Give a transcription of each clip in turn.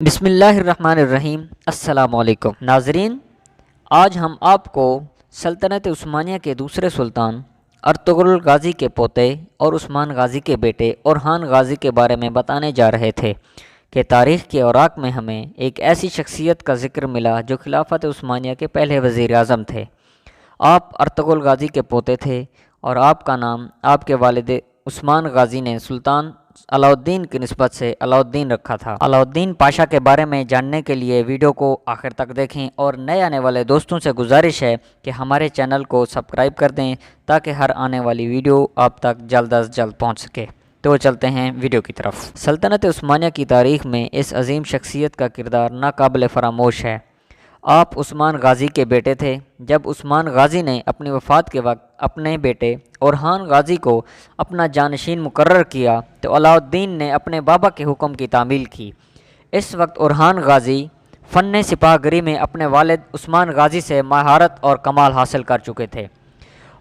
بسم اللہ الرحمن الرحیم۔ السلام علیکم ناظرین، آج ہم آپ کو سلطنت عثمانیہ کے دوسرے سلطان ارطغرل غازی کے پوتے اور عثمان غازی کے بیٹے اورحان غازی کے بارے میں بتانے جا رہے تھے کہ تاریخ کے اوراق میں ہمیں ایک ایسی شخصیت کا ذکر ملا جو خلافت عثمانیہ کے پہلے وزیر اعظم تھے۔ آپ ارطغرل غازی کے پوتے تھے اور آپ کا نام آپ کے والد عثمان غازی نے سلطان علاء الدین کی نسبت سے علاء الدین رکھا تھا۔ علاء الدین پاشا کے بارے میں جاننے کے لیے ویڈیو کو آخر تک دیکھیں اور نئے آنے والے دوستوں سے گزارش ہے کہ ہمارے چینل کو سبسکرائب کر دیں تاکہ ہر آنے والی ویڈیو آپ تک جلد از جلد پہنچ سکے۔ تو چلتے ہیں ویڈیو کی طرف۔ سلطنت عثمانیہ کی تاریخ میں اس عظیم شخصیت کا کردار ناقابل فراموش ہے۔ آپ عثمان غازی کے بیٹے تھے۔ جب عثمان غازی نے اپنی وفات کے وقت اپنے بیٹے اورحان غازی کو اپنا جانشین مقرر کیا تو علاء الدین نے اپنے بابا کے حکم کی تعمیل کی۔ اس وقت اورحان غازی فن سپاہ گری میں اپنے والد عثمان غازی سے مہارت اور کمال حاصل کر چکے تھے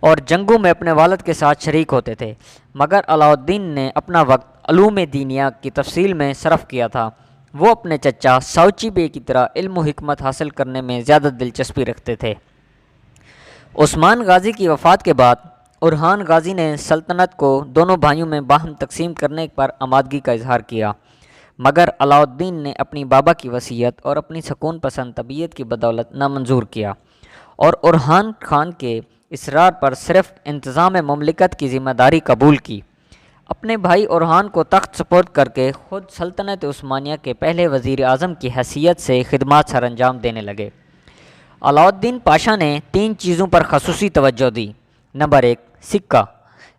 اور جنگوں میں اپنے والد کے ساتھ شریک ہوتے تھے، مگر علاء الدین نے اپنا وقت علوم دینیہ کی تفصیل میں صرف کیا تھا۔ وہ اپنے چچا ساوچی بے کی طرح علم و حکمت حاصل کرنے میں زیادہ دلچسپی رکھتے تھے۔ عثمان غازی کی وفات کے بعد اورحان غازی نے سلطنت کو دونوں بھائیوں میں باہم تقسیم کرنے پر آمادگی کا اظہار کیا، مگر علاء الدین نے اپنی بابا کی وصیت اور اپنی سکون پسند طبیعت کی بدولت نامنظور کیا اور اورحان خان کے اصرار پر صرف انتظام مملکت کی ذمہ داری قبول کی۔ اپنے بھائی اورحان کو تخت سپرد کر کے خود سلطنت عثمانیہ کے پہلے وزیر اعظم کی حیثیت سے خدمات سر انجام دینے لگے۔ علاء الدین پاشا نے 3 چیزوں پر خصوصی توجہ دی: نمبر 1 سکہ،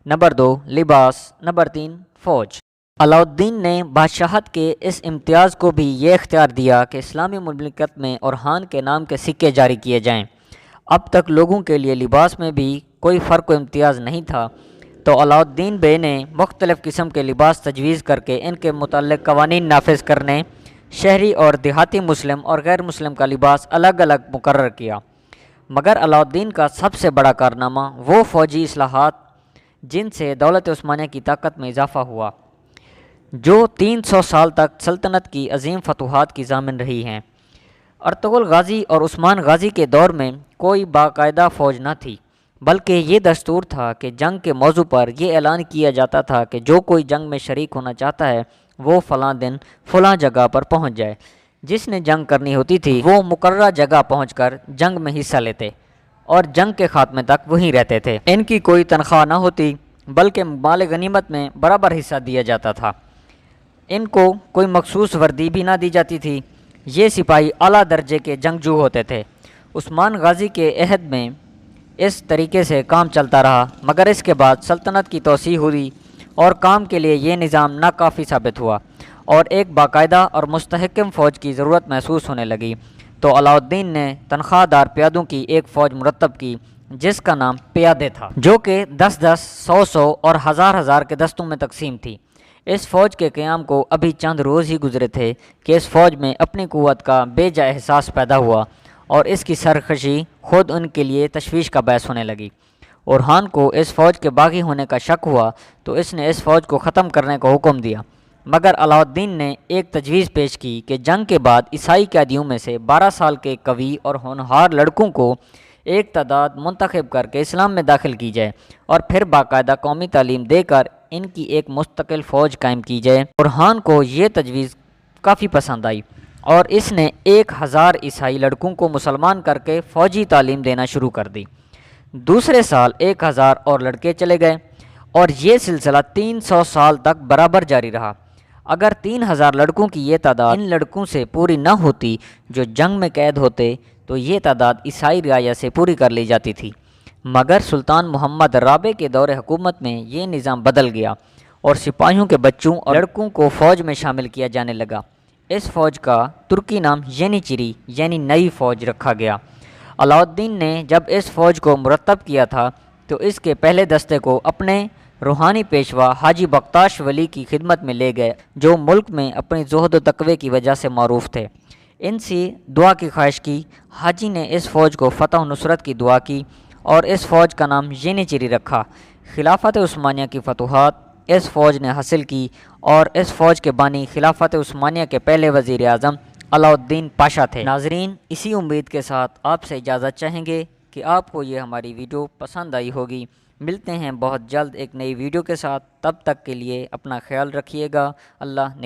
نمبر 2 لباس، نمبر 3 فوج۔ علاء الدین نے بادشاہت کے اس امتیاز کو بھی یہ اختیار دیا کہ اسلامی مملکت میں اورحان کے نام کے سکے جاری کیے جائیں۔ اب تک لوگوں کے لیے لباس میں بھی کوئی فرق و امتیاز نہیں تھا، تو علاء الدین بے نے مختلف قسم کے لباس تجویز کر کے ان کے متعلق قوانین نافذ کرنے، شہری اور دیہاتی مسلم اور غیر مسلم کا لباس الگ الگ مقرر کیا۔ مگر علاء الدین کا سب سے بڑا کارنامہ وہ فوجی اصلاحات جن سے دولت عثمانیہ کی طاقت میں اضافہ ہوا، جو 300 سال تک سلطنت کی عظیم فتوحات کی ضامن رہی ہیں۔ ارطغرل غازی اور عثمان غازی کے دور میں کوئی باقاعدہ فوج نہ تھی، بلکہ یہ دستور تھا کہ جنگ کے موضوع پر یہ اعلان کیا جاتا تھا کہ جو کوئی جنگ میں شریک ہونا چاہتا ہے وہ فلاں دن فلاں جگہ پر پہنچ جائے۔ جس نے جنگ کرنی ہوتی تھی وہ مقررہ جگہ پہنچ کر جنگ میں حصہ لیتے اور جنگ کے خاتمے تک وہیں رہتے تھے۔ ان کی کوئی تنخواہ نہ ہوتی بلکہ مال غنیمت میں برابر حصہ دیا جاتا تھا۔ ان کو کوئی مخصوص وردی بھی نہ دی جاتی تھی۔ یہ سپاہی اعلیٰ درجے کے جنگجو ہوتے تھے۔ عثمان غازی کے عہد میں اس طریقے سے کام چلتا رہا، مگر اس کے بعد سلطنت کی توسیع ہوئی اور کام کے لیے یہ نظام ناکافی ثابت ہوا اور ایک باقاعدہ اور مستحکم فوج کی ضرورت محسوس ہونے لگی، تو علاء الدین نے تنخواہ دار پیادوں کی ایک فوج مرتب کی جس کا نام پیادے تھا، جو کہ 10-10، 100-100 اور 1000-1000 کے دستوں میں تقسیم تھی۔ اس فوج کے قیام کو ابھی چند روز ہی گزرے تھے کہ اس فوج میں اپنی قوت کا بے جا احساس پیدا ہوا اور اس کی سرخوشی خود ان کے لیے تشویش کا باعث ہونے لگی۔ اورحان کو اس فوج کے باغی ہونے کا شک ہوا تو اس نے اس فوج کو ختم کرنے کا حکم دیا، مگر علاء الدین نے ایک تجویز پیش کی کہ جنگ کے بعد عیسائی قیدیوں میں سے 12 سال کے قوی اور ہونہار لڑکوں کو ایک تعداد منتخب کر کے اسلام میں داخل کی جائے اور پھر باقاعدہ قومی تعلیم دے کر ان کی ایک مستقل فوج قائم کی جائے۔ اورحان کو یہ تجویز کافی پسند آئی اور اس نے 1000 عیسائی لڑکوں کو مسلمان کر کے فوجی تعلیم دینا شروع کر دی۔ دوسرے سال 1000 اور لڑکے چلے گئے اور یہ سلسلہ 300 سال تک برابر جاری رہا۔ اگر 3000 لڑکوں کی یہ تعداد ان لڑکوں سے پوری نہ ہوتی جو جنگ میں قید ہوتے تو یہ تعداد عیسائی رعایا سے پوری کر لی جاتی تھی، مگر سلطان محمد رابع کے دور حکومت میں یہ نظام بدل گیا اور سپاہیوں کے بچوں اور لڑکوں کو فوج میں شامل کیا جانے لگا۔ اس فوج کا ترکی نام ینیچری یعنی نئی فوج رکھا گیا۔ علاء الدین نے جب اس فوج کو مرتب کیا تھا تو اس کے پہلے دستے کو اپنے روحانی پیشوا حاجی بختاش ولی کی خدمت میں لے گئے، جو ملک میں اپنی زہد و تقوی کی وجہ سے معروف تھے۔ ان سے دعا کی خواہش کی۔ حاجی نے اس فوج کو فتح و نصرت کی دعا کی اور اس فوج کا نام ینیچری رکھا۔ خلافت عثمانیہ کی فتوحات اس فوج نے حاصل کی اور اس فوج کے بانی خلافت عثمانیہ کے پہلے وزیر اعظم علاء الدین پاشا تھے۔ ناظرین، اسی امید کے ساتھ آپ سے اجازت چاہیں گے کہ آپ کو یہ ہماری ویڈیو پسند آئی ہوگی۔ ملتے ہیں بہت جلد ایک نئی ویڈیو کے ساتھ، تب تک کے لیے اپنا خیال رکھیے گا۔ اللہ نگہبان۔